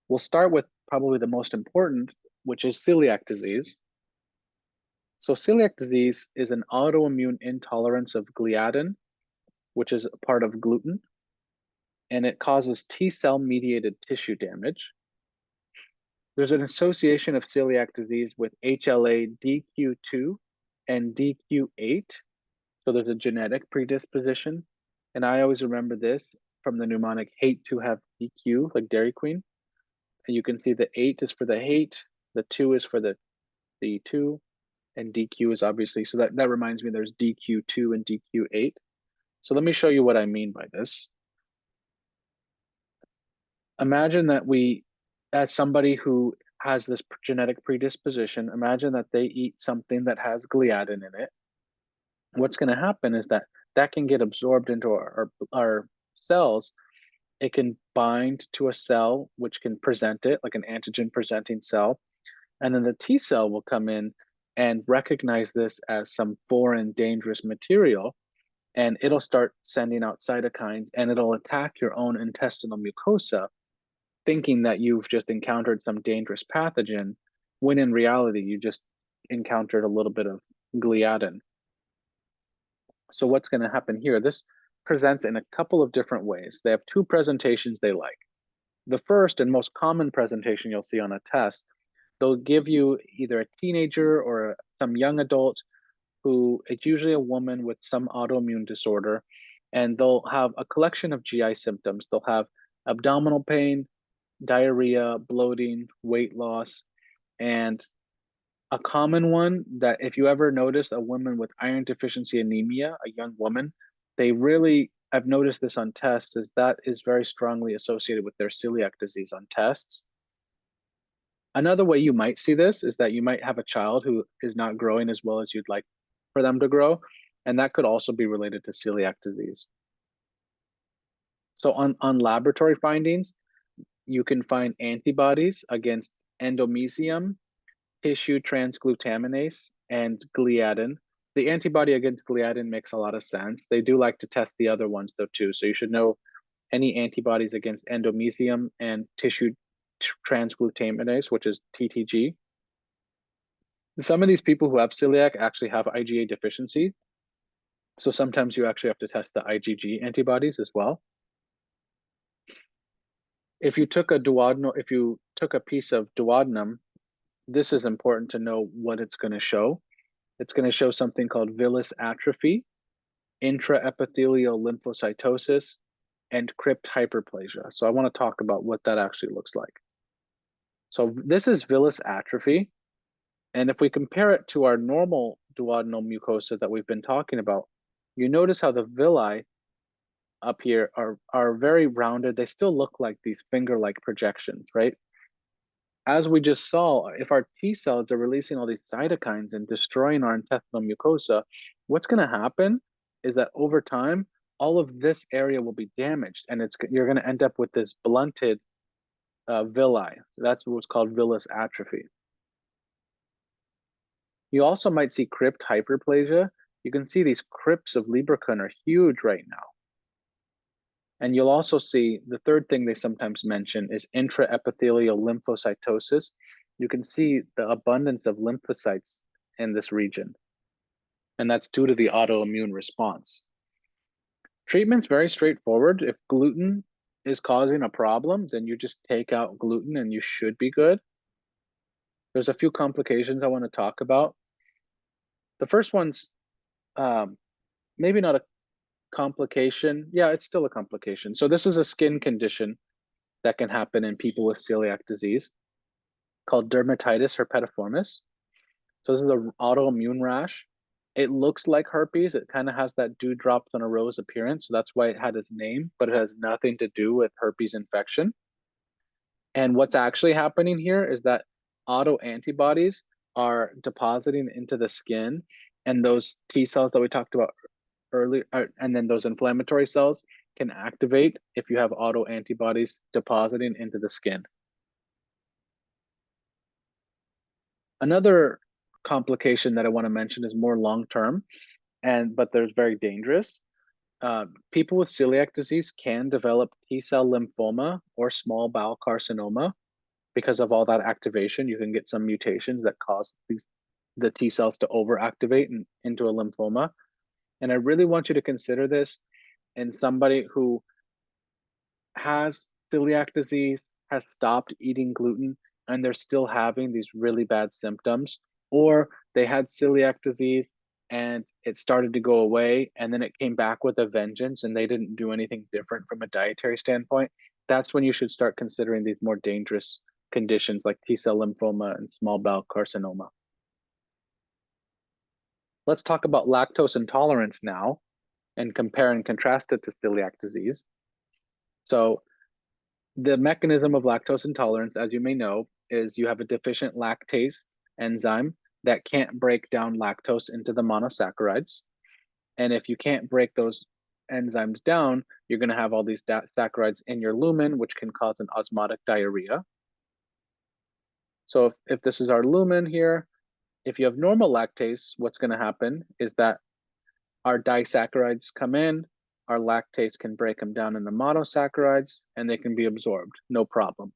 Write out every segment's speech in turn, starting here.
We'll start with probably the most important, which is celiac disease. So celiac disease is an autoimmune intolerance of gliadin, which is a part of gluten, and it causes T cell mediated tissue damage. There's an association of celiac disease with HLA-DQ2 and DQ8. So there's a genetic predisposition. And I always remember this from the mnemonic hate to have DQ, like Dairy Queen. And you can see the 8 is for the hate, the 2 is for the 2, and DQ is obviously, so that reminds me there's DQ2 and DQ8. So let me show you what I mean by this. Imagine that as somebody who has this genetic predisposition, imagine that they eat something that has gliadin in it. What's going to happen is that can get absorbed into our cells. It can bind to a cell, which can present it like an antigen presenting cell. And then the T cell will come in and recognize this as some foreign, dangerous material. And it'll start sending out cytokines and it'll attack your own intestinal mucosa, thinking that you've just encountered some dangerous pathogen, when in reality, you just encountered a little bit of gliadin. So what's going to happen here? This presents in a couple of different ways. They have two presentations they like. The first and most common presentation you'll see on a test, they'll give you either a teenager or some young adult who, it's usually a woman with some autoimmune disorder, and they'll have a collection of GI symptoms. They'll have abdominal pain, diarrhea, bloating, weight loss, and a common one that if you ever notice a woman with iron deficiency anemia, a young woman, I've noticed this on tests, is that is very strongly associated with their celiac disease on tests. Another way you might see this is that you might have a child who is not growing as well as you'd like for them to grow, and that could also be related to celiac disease. So on laboratory findings, you can find antibodies against endomysium, tissue transglutaminase, and gliadin. The antibody against gliadin makes a lot of sense. They do like to test the other ones though too. So you should know any antibodies against endomysium and tissue transglutaminase, which is TTG. Some of these people who have celiac actually have IgA deficiency. So sometimes you actually have to test the IgG antibodies as well. If you took a piece of duodenum, this is important to know what it's going to show. It's going to show something called villus atrophy, intraepithelial lymphocytosis, and crypt hyperplasia. So I want to talk about what that actually looks like. So this is villus atrophy. And if we compare it to our normal duodenal mucosa that we've been talking about, you notice how the villi up here are very rounded. They still look like these finger-like projections, right? As we just saw, if our T cells are releasing all these cytokines and destroying our intestinal mucosa, what's going to happen is that over time, all of this area will be damaged, and you're going to end up with this blunted villi. That's what's called villus atrophy. You also might see crypt hyperplasia. You can see these crypts of Lieberkühn are huge right now. And you'll also see the third thing they sometimes mention is intraepithelial lymphocytosis. You can see the abundance of lymphocytes in this region. And that's due to the autoimmune response. Treatment's very straightforward. If gluten is causing a problem, then you just take out gluten and you should be good. There's a few complications I want to talk about. The first one's maybe not a complication. Yeah, it's still a complication. So this is a skin condition that can happen in people with celiac disease called dermatitis herpetiformis. So this is an autoimmune rash. It looks like herpes. It kind of has that dewdrops on a rose appearance. So that's why it had its name, but it has nothing to do with herpes infection. And what's actually happening here is that autoantibodies are depositing into the skin, and those T cells that we talked about earlier, and then those inflammatory cells can activate if you have autoantibodies depositing into the skin. Another complication that I want to mention is more long-term, but there's very dangerous. People with celiac disease can develop T-cell lymphoma or small bowel carcinoma. because of all that activation, you can get some mutations that cause the T cells to overactivate into a lymphoma. And I really want you to consider this in somebody who has celiac disease, has stopped eating gluten, and they're still having these really bad symptoms, or they had celiac disease and it started to go away and then it came back with a vengeance and they didn't do anything different from a dietary standpoint. That's when you should start considering these more dangerous conditions like T-cell lymphoma and small bowel carcinoma. Let's talk about lactose intolerance now and compare and contrast it to celiac disease. So the mechanism of lactose intolerance, as you may know, is you have a deficient lactase enzyme that can't break down lactose into the monosaccharides. And if you can't break those enzymes down, you're going to have all these saccharides in your lumen, which can cause an osmotic diarrhea. So if this is our lumen here, if you have normal lactase, what's going to happen is that our disaccharides come in, our lactase can break them down into monosaccharides, and they can be absorbed, no problem.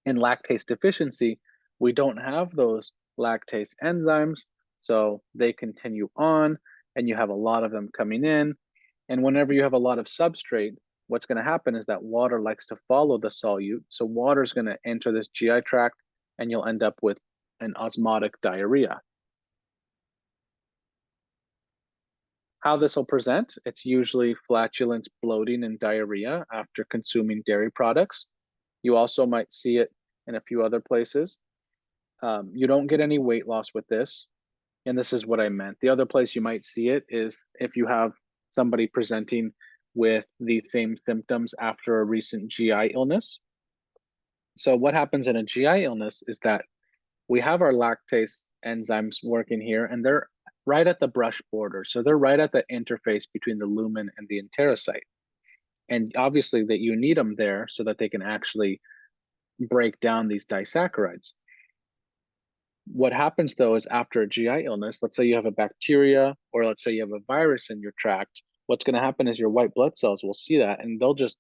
In lactase deficiency, we don't have those lactase enzymes, so they continue on, and you have a lot of them coming in. And whenever you have a lot of substrate, what's going to happen is that water likes to follow the solute, so water is going to enter this GI tract, and you'll end up with an osmotic diarrhea. How this will present, it's usually flatulence, bloating, and diarrhea after consuming dairy products. You also might see it in a few other places. You don't get any weight loss with this, and this is what I meant. The other place you might see it is if you have somebody presenting with the same symptoms after a recent GI illness. So what happens in a GI illness is that we have our lactase enzymes working here, and they're right at the brush border. So they're right at the interface between the lumen and the enterocyte. And obviously that you need them there so that they can actually break down these disaccharides. What happens though is after a GI illness, let's say you have a bacteria or let's say you have a virus in your tract, what's going to happen is your white blood cells will see that and they'll just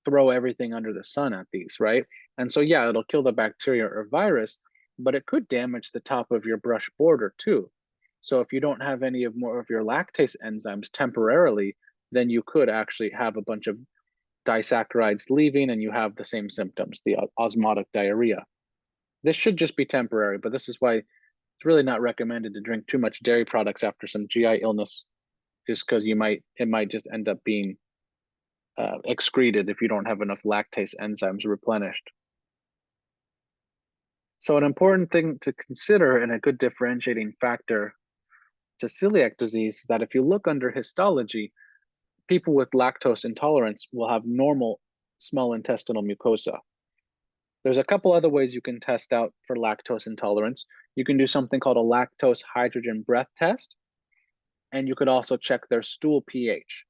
throw everything under the sun at these, right? And so, yeah, it'll kill the bacteria or virus, but it could damage the top of your brush border too. So if you don't have any of more of your lactase enzymes temporarily, then you could actually have a bunch of disaccharides leaving and you have the same symptoms, the osmotic diarrhea. This should just be temporary, but this is why it's really not recommended to drink too much dairy products after some GI illness, just because it might just end up being excreted if you don't have enough lactase enzymes replenished. So an important thing to consider and a good differentiating factor to celiac disease is that if you look under histology, people with lactose intolerance will have normal small intestinal mucosa. There's a couple other ways you can test out for lactose intolerance. You can do something called a lactose hydrogen breath test, and you could also check their stool pH.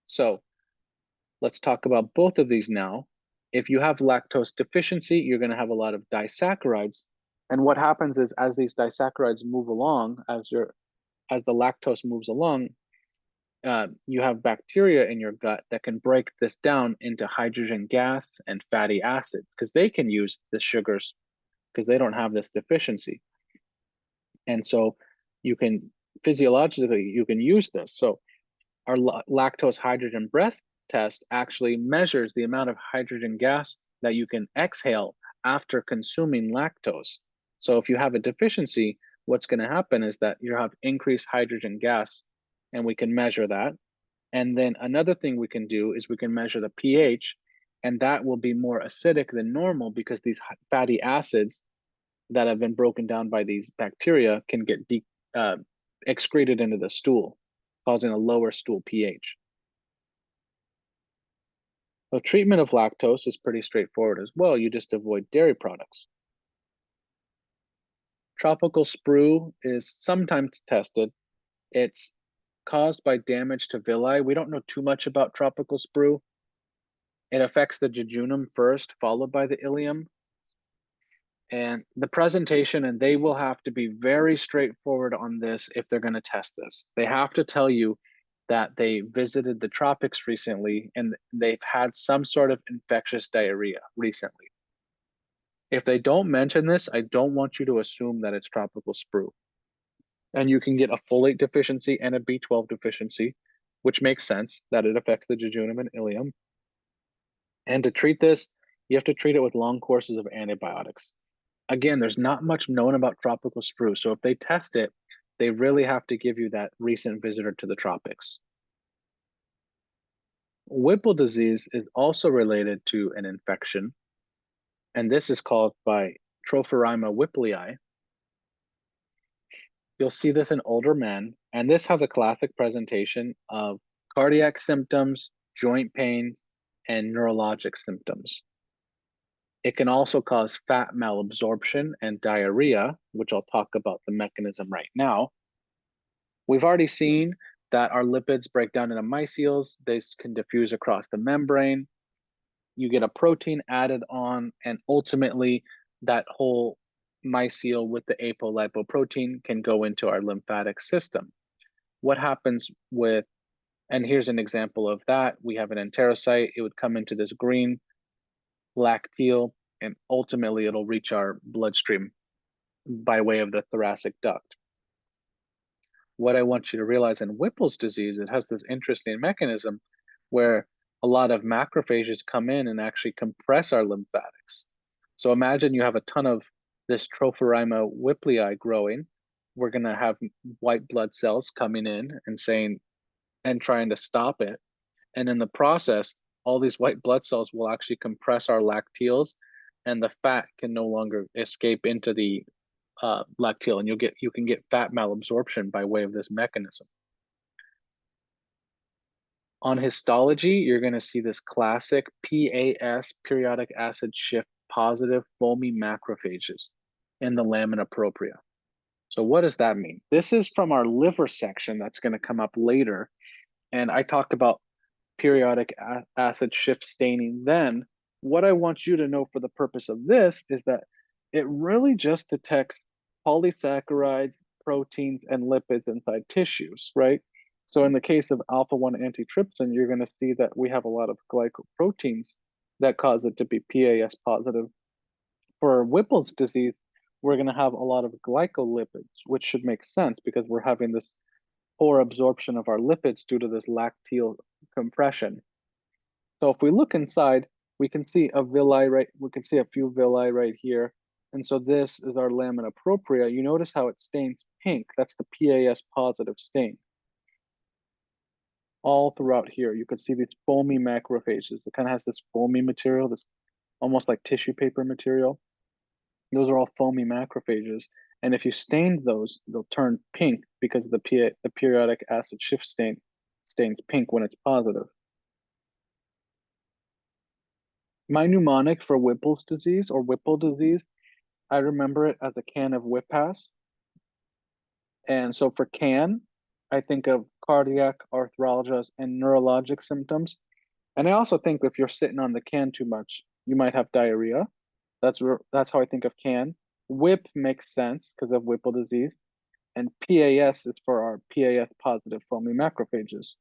So let's talk about both of these now. If you have lactose deficiency, you're going to have a lot of disaccharides. And what happens is as these disaccharides move along, as the lactose moves along, you have bacteria in your gut that can break this down into hydrogen gas and fatty acids because they can use the sugars because they don't have this deficiency. And so you can physiologically, you can use this. So our lactose hydrogen breath test actually measures the amount of hydrogen gas that you can exhale after consuming lactose. So if you have a deficiency, what's going to happen is that you have increased hydrogen gas, and we can measure that. And then another thing we can do is we can measure the pH, and that will be more acidic than normal because these fatty acids that have been broken down by these bacteria can get excreted into the stool, causing a lower stool pH. So treatment of lactose is pretty straightforward as well. You just avoid dairy products. Tropical sprue is sometimes tested. It's caused by damage to villi. We don't know too much about tropical sprue. It affects the jejunum first, followed by the ileum. And the presentation, and they will have to be very straightforward on this if they're going to test this. They have to tell you that they visited the tropics recently and they've had some sort of infectious diarrhea recently. If they don't mention this, I don't want you to assume that it's tropical sprue. And you can get a folate deficiency and a B12 deficiency, which makes sense that it affects the jejunum and ileum. And to treat this, you have to treat it with long courses of antibiotics. Again, there's not much known about tropical sprue, so if they test it, they really have to give you that recent visitor to the tropics. Whipple disease is also related to an infection, and this is caused by Trophorima whipplei. You'll see this in older men, and this has a classic presentation of cardiac symptoms, joint pains, and neurologic symptoms. It can also cause fat malabsorption and diarrhea, which I'll talk about the mechanism right now. We've already seen that our lipids break down into micelles. This can diffuse across the membrane. You get a protein added on, and ultimately that whole micelle with the apolipoprotein can go into our lymphatic system. What happens with, and here's an example of that. We have an enterocyte. It would come into this green lacteal, and ultimately it'll reach our bloodstream by way of the thoracic duct. What I want you to realize in Whipple's disease, it has this interesting mechanism where a lot of macrophages come in and actually compress our lymphatics. So imagine you have a ton of this Trophorima whipplei growing. We're going to have white blood cells coming in and saying, and trying to stop it. And in the process, all these white blood cells will actually compress our lacteals, and the fat can no longer escape into the lacteal, and you can get fat malabsorption by way of this mechanism. On histology, you're going to see this classic PAS, periodic acid shift positive foamy macrophages in the lamina propria. So what does that mean? This is from our liver section that's going to come up later. And I talked about periodic acid shift staining then. What I want you to know for the purpose of this is that it really just detects polysaccharides, proteins, and lipids inside tissues, right? So in the case of alpha-1 antitrypsin, you're going to see that we have a lot of glycoproteins that cause it to be PAS positive. For Whipple's disease, we're going to have a lot of glycolipids, which should make sense because we're having this poor absorption of our lipids due to this lacteal compression. So if we look inside, we can see a villi we can see a few villi right here. And so this is our lamina propria. You notice how it stains pink. That's the PAS positive stain. All throughout here, you can see these foamy macrophages. It kind of has this foamy material, this almost like tissue paper material. Those are all foamy macrophages. And if you stained those, they'll turn pink because the periodic acid shift stain stains pink when it's positive. My mnemonic for Whipple's disease or Whipple disease, I remember it as a can of Whippass. And so for can, I think of cardiac, arthralgias, and neurologic symptoms. And I also think if you're sitting on the can too much, you might have diarrhea. That's how I think of can. Whip makes sense because of Whipple disease. And PAS is for our PAS positive foamy macrophages.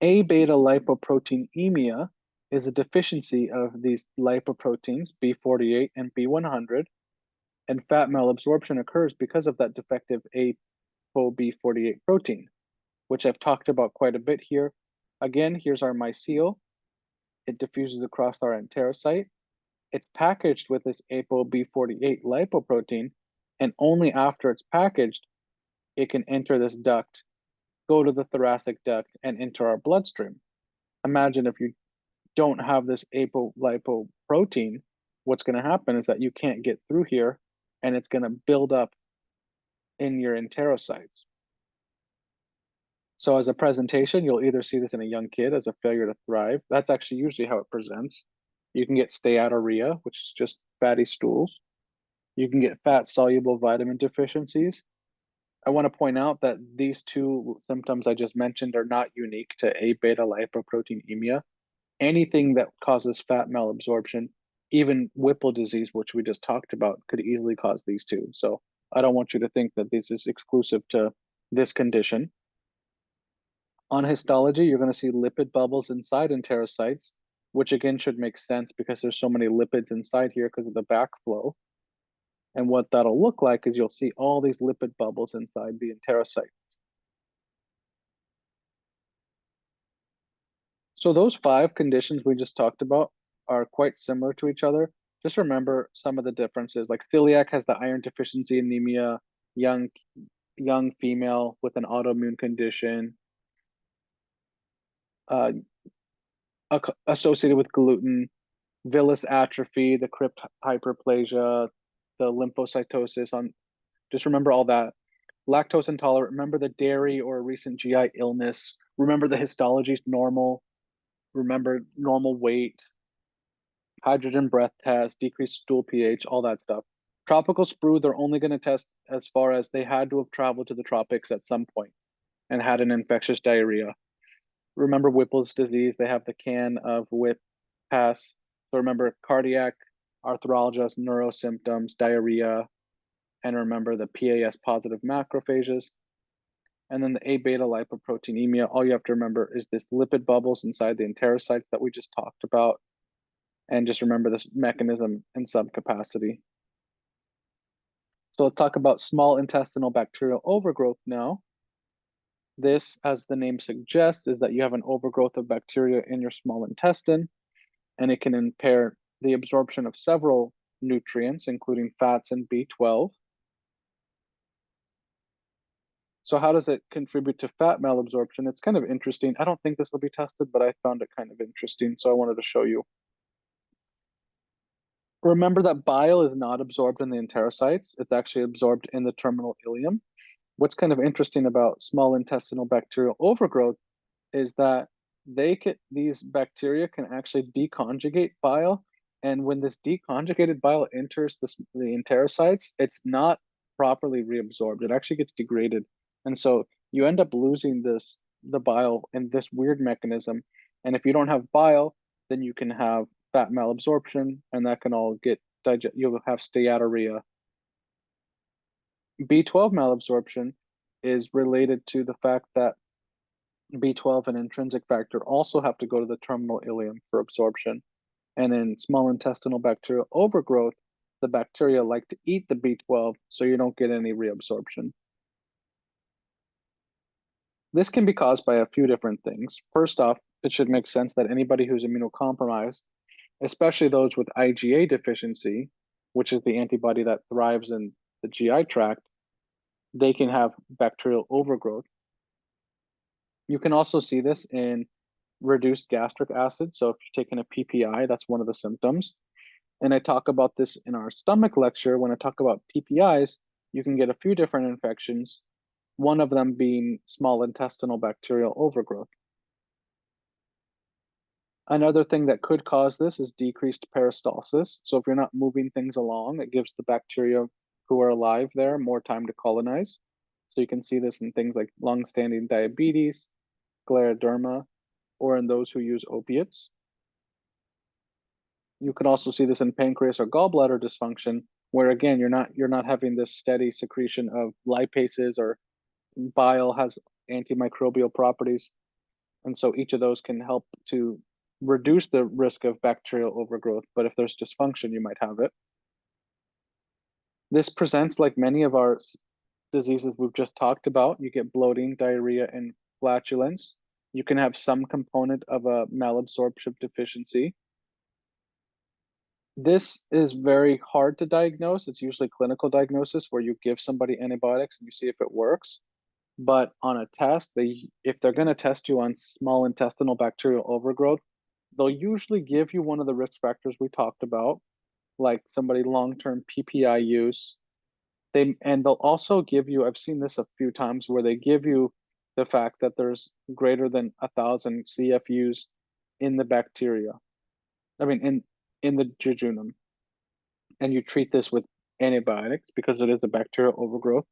Abetalipoproteinemia is a deficiency of these lipoproteins, B48 and B100, and fat malabsorption occurs because of that defective ApoB48 protein, which I've talked about quite a bit here. Again, here's our mycele. It diffuses across our enterocyte. It's packaged with this ApoB48 lipoprotein, and only after it's packaged, it can enter this duct, go to the thoracic duct, and enter our bloodstream. Imagine if you don't have this apolipoprotein, what's going to happen is that you can't get through here, and it's going to build up in your enterocytes. So as a presentation, you'll either see this in a young kid as a failure to thrive. That's actually usually how it presents. You can get steatorrhea, which is just fatty stools. You can get fat-soluble vitamin deficiencies. I want to point out that these two symptoms I just mentioned are not unique to abetalipoproteinemia. Anything that causes fat malabsorption, even Whipple disease, which we just talked about, could easily cause these two. So I don't want you to think that this is exclusive to this condition. On histology, you're going to see lipid bubbles inside enterocytes. which again should make sense because there's so many lipids inside here because of the backflow. And what that'll look like is you'll see all these lipid bubbles inside the enterocyte. So those 5 conditions we just talked about are quite similar to each other. Just remember some of the differences. Like celiac has the iron deficiency anemia, young female with an autoimmune condition, uh, associated with gluten, villus atrophy, the crypt hyperplasia, the lymphocytosis on. Just remember all that. Lactose intolerant, remember the dairy or a recent GI illness. Remember the histology is normal. Remember normal weight, hydrogen breath test, decreased stool pH, all that stuff. Tropical sprue, they're only going to test as far as they had to have traveled to the tropics at some point and had an infectious diarrhea. Remember Whipple's disease, they have the can of Whip pass. So remember cardiac, arthralgia, neuro symptoms, diarrhea, and remember the PAS positive macrophages. And then the Abetalipoproteinemia, all you have to remember is this lipid bubbles inside the enterocytes that we just talked about. And just remember this mechanism in subcapacity. So let's talk about small intestinal bacterial overgrowth now. This, as the name suggests, is that you have an overgrowth of bacteria in your small intestine, and it can impair the absorption of several nutrients, including fats and B12. So how does it contribute to fat malabsorption? It's kind of interesting. I don't think this will be tested, but I found it kind of interesting, so I wanted to show you. Remember that bile is not absorbed in the enterocytes. It's actually absorbed in the terminal ileum. What's kind of interesting about small intestinal bacterial overgrowth is that these bacteria can actually deconjugate bile. And when this deconjugated bile enters the enterocytes, it's not properly reabsorbed. It actually gets degraded. And so you end up losing the bile in this weird mechanism. And if you don't have bile, then you can have fat malabsorption, and that can all you'll have steatorrhea. B12 malabsorption is related to the fact that B12 and intrinsic factor also have to go to the terminal ileum for absorption. And in small intestinal bacterial overgrowth, the bacteria like to eat the B12, so you don't get any reabsorption. This can be caused by a few different things. First off, it should make sense that anybody who's immunocompromised, especially those with IgA deficiency, which is the antibody that thrives in the GI tract, they can have bacterial overgrowth. You can also see this in reduced gastric acid. So if you're taking a PPI, that's one of the symptoms. And I talk about this in our stomach lecture. When I talk about PPIs, you can get a few different infections, one of them being small intestinal bacterial overgrowth. Another thing that could cause this is decreased peristalsis. So if you're not moving things along, it gives the bacteria who are alive there more time to colonize. So you can see this in things like long-standing diabetes, scleroderma, or in those who use opiates. You can also see this in pancreas or gallbladder dysfunction, where again, you're not having this steady secretion of lipases, or bile has antimicrobial properties. And so each of those can help to reduce the risk of bacterial overgrowth, but if there's dysfunction, you might have it. This presents like many of our diseases we've just talked about. You get bloating, diarrhea, and flatulence. You can have some component of a malabsorption deficiency. This is very hard to diagnose. It's usually clinical diagnosis where you give somebody antibiotics and you see if it works. But on a test, if they're going to test you on small intestinal bacterial overgrowth, they'll usually give you one of the risk factors we talked about, like somebody long-term PPI use. And they'll also give you, I've seen this a few times, where they give you the fact that there's greater than 1,000 CFUs in the bacteria. I mean, in the jejunum. And you treat this with antibiotics because it is a bacterial overgrowth.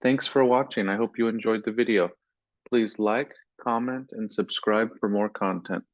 Thanks for watching. I hope you enjoyed the video. Please like, comment, and subscribe for more content.